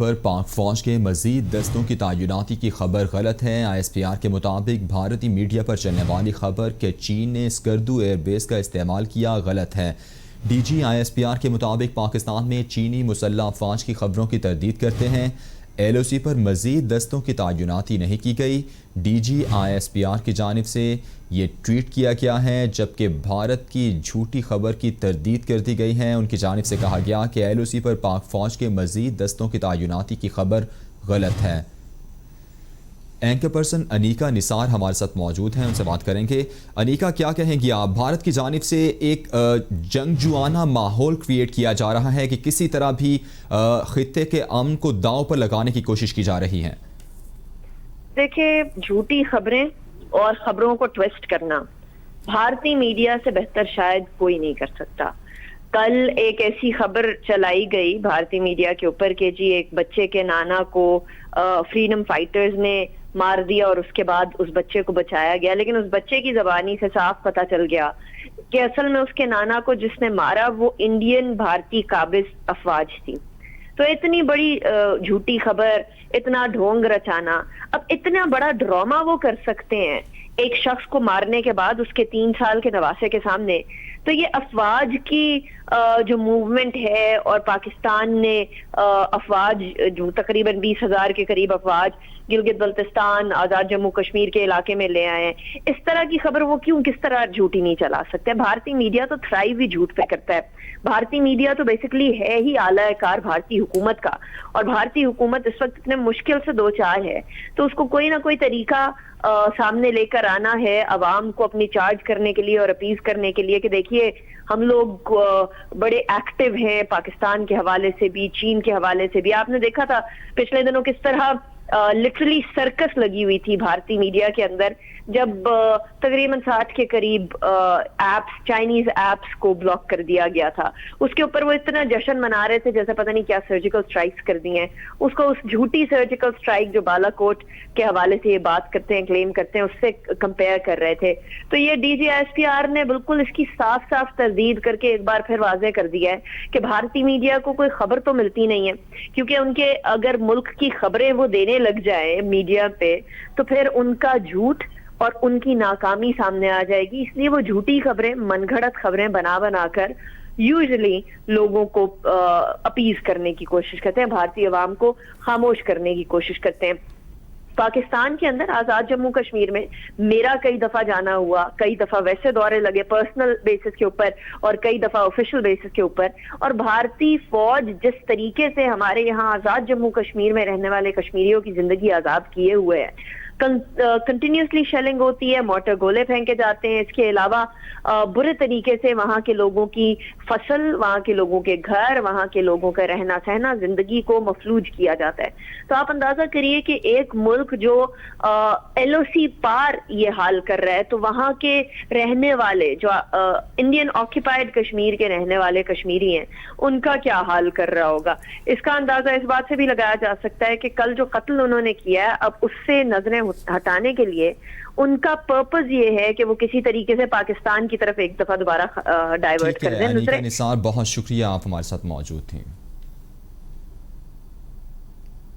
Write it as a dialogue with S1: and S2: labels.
S1: پر پاک فوج کے مزید دستوں کی تعیناتی کی خبر غلط ہے۔ آئی ایس پی آر کے مطابق بھارتی میڈیا پر چلنے والی خبر کہ چین نے اسکردو ایئر بیس کا استعمال کیا غلط ہے۔ D G I S P R کے مطابق پاکستان میں چینی مسلح افواج کی خبروں کی تردید کرتے ہیں۔ ایل او سی پر مزید دستوں کی تعیناتی نہیں کی گئی۔ D G I S P R کی جانب سے یہ ٹویٹ کیا گیا ہے، جبکہ بھارت کی جھوٹی خبر کی تردید کر دی گئی ہے۔ ان کی جانب سے کہا گیا کہ ایل او سی پر پاک فوج کے مزید دستوں کی تعیناتی کی خبر غلط ہے۔ اینکر پرسن انیکا نثار ہمارے ساتھ موجود ہیں، ان سے بات کریں گے۔ انیکا، کیا کہیں گی آپ؟ بھارت کی جانب سے ایک جنگجوانہ ماحول کریٹ کیا جا رہا ہے کہ کسی طرح بھی خطے کے امن کو داؤ پر لگانے کی کوشش کی جا رہی ہے۔
S2: دیکھیں، جھوٹی خبریں اور خبروں کو ٹویسٹ کرنا بھارتی میڈیا سے بہتر شاید کوئی نہیں کر سکتا۔ کل ایک ایسی خبر چلائی گئی بھارتی میڈیا کے اوپر کہ جی ایک بچے کے نانا کو فریڈم فائٹرز نے مار دیا اور اس کے بعد اس بچے کو بچایا گیا، لیکن اس بچے کی زبانی سے صاف پتہ چل گیا کہ اصل میں اس کے نانا کو جس نے مارا وہ انڈین بھارتی قابض افواج تھی۔ تو اتنی بڑی جھوٹی خبر، اتنا ڈھونگ رچانا، اب اتنا بڑا ڈرامہ وہ کر سکتے ہیں ایک شخص کو مارنے کے بعد اس کے 3 سال کے نواسے کے سامنے۔ تو یہ افواج کی جو موومنٹ ہے، اور پاکستان نے افواج جو تقریباً 20,000 کے قریب افواج گلگت بلتستان، آزاد جموں کشمیر کے علاقے میں لے آئے ہیں، اس طرح کی خبر وہ کس طرح جھوٹی نہیں چلا سکتے؟ بھارتی میڈیا تو تھرائیو ہی جھوٹ پہ کرتا ہے۔ بھارتی میڈیا تو بیسیکلی ہے ہی اعلی کار بھارتی حکومت کا، اور بھارتی حکومت اس وقت اتنے مشکل سے دو چار ہے، تو اس کو کوئی نہ کوئی طریقہ سامنے لے کر آنا ہے عوام کو اپنی چارج کرنے کے لیے اور اپیز کرنے کے لیے کہ دیکھیے ہم لوگ بڑے ایکٹیو ہیں پاکستان کے حوالے سے بھی، چین کے حوالے سے بھی۔ آپ نے دیکھا تھا پچھلے دنوں کس طرح لٹرلی سرکس لگی ہوئی تھی بھارتی میڈیا کے اندر، جب تقریباً 60 کے قریب ایپس، چائنیز ایپس کو بلاک کر دیا گیا تھا۔ اس کے اوپر وہ اتنا جشن منا رہے تھے جیسے پتہ نہیں کیا سرجیکل سٹرائکس کر دی ہیں۔ اس کو اس جھوٹی سرجیکل سٹرائک جو بالا کوٹ کے حوالے سے یہ بات کرتے ہیں، کلیم کرتے ہیں، اس سے کمپیئر کر رہے تھے۔ تو یہ D G S P R نے بالکل اس کی صاف صاف تردید کر کے ایک بار پھر واضح کر دیا ہے کہ بھارتی میڈیا کو کوئی خبر تو ملتی نہیں ہے، کیونکہ ان کے اگر ملک کی خبریں وہ دینے لگ جائے میڈیا پہ تو پھر ان کا جھوٹ اور ان کی ناکامی سامنے آ جائے گی۔ اس لیے وہ جھوٹی خبریں، من گھڑت خبریں بنا کر یوزلی لوگوں کو اپیز کرنے کی کوشش کرتے ہیں، بھارتی عوام کو خاموش کرنے کی کوشش کرتے ہیں۔ پاکستان کے اندر آزاد جموں کشمیر میں میرا کئی دفعہ جانا ہوا، کئی دفعہ ویسے دورے لگے پرسنل بیسس کے اوپر اور کئی دفعہ آفیشیل بیسس کے اوپر، اور بھارتی فوج جس طریقے سے ہمارے یہاں آزاد جموں کشمیر میں رہنے والے کشمیریوں کی زندگی آزاد کیے ہوئے ہے، کنٹینیوسلی شیلنگ ہوتی ہے، مارٹر گولے پھینکے جاتے ہیں، اس کے علاوہ برے طریقے سے وہاں کے لوگوں کی فصل، وہاں کے لوگوں کے گھر، وہاں کے لوگوں کا رہنا سہنا، زندگی کو مفلوج کیا جاتا ہے۔ تو آپ اندازہ کریے کہ ایک ملک جو ایل او سی پار یہ حال کر رہا ہے، تو وہاں کے رہنے والے جو انڈین آکیپائڈ کشمیر کے رہنے والے کشمیری ہیں، ان کا کیا حال کر رہا ہوگا؟ اس کا اندازہ اس بات سے بھی لگایا جا سکتا ہے کہ کل جو قتل انہوں نے کیا ہے، اب اس سے نظریں ہٹانے کے لیے ان کا پرپز یہ ہے کہ وہ کسی طریقے سے پاکستان کی طرف ایک دفعہ دوبارہ ڈائیورٹ کر دیں۔
S1: انیکا نثار، بہت شکریہ، آپ ہمارے ساتھ موجود تھیں۔